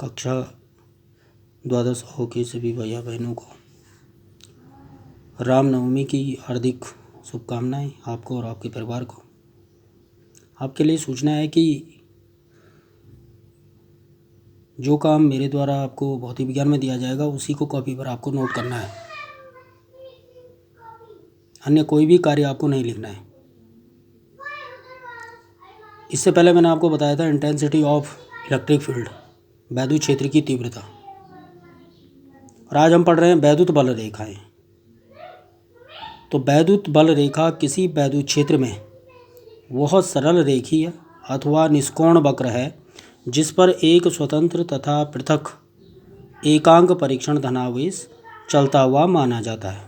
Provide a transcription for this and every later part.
कक्षा द्वादश हो के सभी भैया बहनों को रामनवमी की हार्दिक शुभकामनाएं आपको और आपके परिवार को। आपके लिए सूचना है कि जो काम मेरे द्वारा आपको भौतिक विज्ञान में दिया जाएगा उसी को कॉपी पर आपको नोट करना है, अन्य कोई भी कार्य आपको नहीं लिखना है। इससे पहले मैंने आपको बताया था इंटेंसिटी ऑफ इलेक्ट्रिक फील्ड, वैद्युत क्षेत्र की तीव्रता, और आज हम पढ़ रहे हैं वैद्युत बल रेखाएं। तो वैद्युत बल रेखा किसी वैद्युत क्षेत्र में वह सरल रेखीय अथवा निष्कोण वक्र है जिस पर एक स्वतंत्र तथा पृथक एकांक परीक्षण धनावेश चलता हुआ माना जाता है।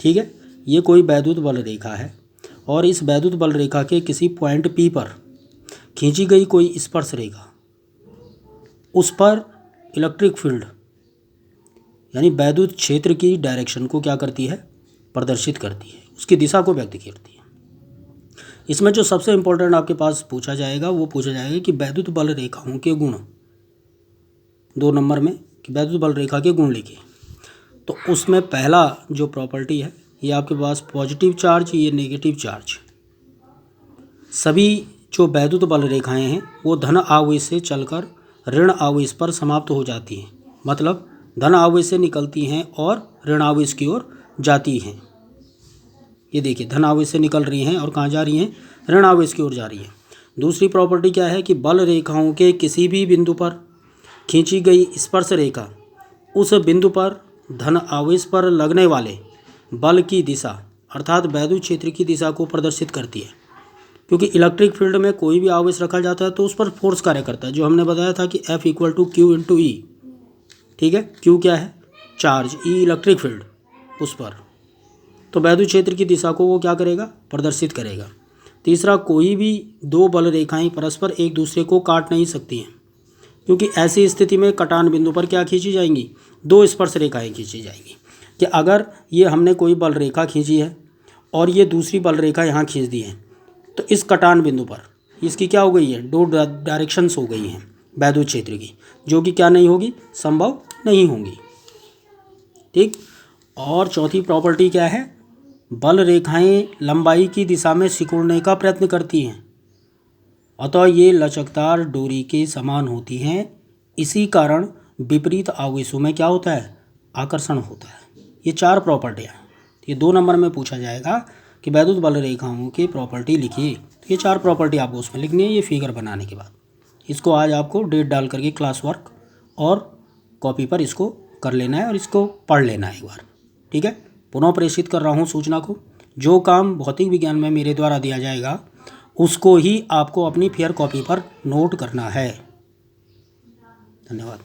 ठीक है, ये कोई वैद्युत बल रेखा है और इस वैद्युत बल रेखा के किसी पॉइंट P पर खींची गई कोई स्पर्श रेखा, उस पर इलेक्ट्रिक फील्ड यानी वैद्युत क्षेत्र की डायरेक्शन को क्या करती है, प्रदर्शित करती है, उसकी दिशा को व्यक्त करती है। इसमें जो सबसे इम्पोर्टेंट आपके पास पूछा जाएगा वो पूछा जाएगा कि वैद्युत बल रेखाओं के गुण, 2 नंबर में कि वैद्युत बल रेखा के गुण लिखिए। तो उसमें पहला जो प्रॉपर्टी है ये आपके पास पॉजिटिव चार्ज, ये नेगेटिव चार्ज। सभी जो वैद्युत बल रेखाएं हैं वो धन आवेश से चलकर ऋण आवेश पर समाप्त हो जाती हैं, मतलब धन आवेश से निकलती हैं और ऋण आवेश की ओर जाती हैं। ये देखिए धन आवेश से निकल रही हैं और कहाँ जा रही हैं, ऋण आवेश की ओर जा रही हैं। दूसरी प्रॉपर्टी क्या है कि बल रेखाओं के किसी भी बिंदु पर खींची गई स्पर्श रेखा उस बिंदु पर धन आवेश पर लगने वाले बल की दिशा अर्थात वैद्युत क्षेत्र की दिशा को प्रदर्शित करती है। क्योंकि इलेक्ट्रिक फील्ड में कोई भी आवेश रखा जाता है तो उस पर फोर्स कार्य करता है, जो हमने बताया था कि F = Q × E। ठीक है, Q क्या है, चार्ज, E इलेक्ट्रिक फील्ड, उस पर तो वैद्युत क्षेत्र की दिशा को वो क्या करेगा, प्रदर्शित करेगा। तीसरा, कोई भी 2 बल रेखाएं परस्पर एक दूसरे को काट नहीं सकती हैं, क्योंकि ऐसी स्थिति में कटान बिंदु पर क्या खींची जाएंगी, 2 स्पर्श रेखाएं खींची जाएंगी। कि अगर ये हमने कोई बल रेखा खींची है और ये दूसरी बल रेखा यहाँ खींच दी है तो इस कटान बिंदु पर इसकी क्या हो गई है, 2 डायरेक्शंस हो गई हैं वैद्युत क्षेत्र की, जो कि क्या नहीं होगी, संभव नहीं होंगी। ठीक, और चौथी प्रॉपर्टी क्या है, बल रेखाएं लंबाई की दिशा में सिकुड़ने का प्रयत्न करती हैं, अतः ये लचकदार डोरी के समान होती हैं। इसी कारण विपरीत आवेशों में क्या होता है, आकर्षण होता है। ये 4 प्रॉपर्टियाँ, ये 2 नंबर में पूछा जाएगा कि वैद्युत बल रेखाओं की प्रॉपर्टी लिखिए। तो ये 4 प्रॉपर्टी आपको उसमें लिखनी है, ये फिगर बनाने के बाद। इसको आज आपको डेट डाल करके क्लास वर्क और कॉपी पर इसको कर लेना है और इसको पढ़ लेना है एक बार। ठीक है, पुनः प्रेषित कर रहा हूँ सूचना को। जो काम भौतिक विज्ञान में मेरे द्वारा दिया जाएगा उसको ही आपको अपनी फेयर कॉपी पर नोट करना है। धन्यवाद।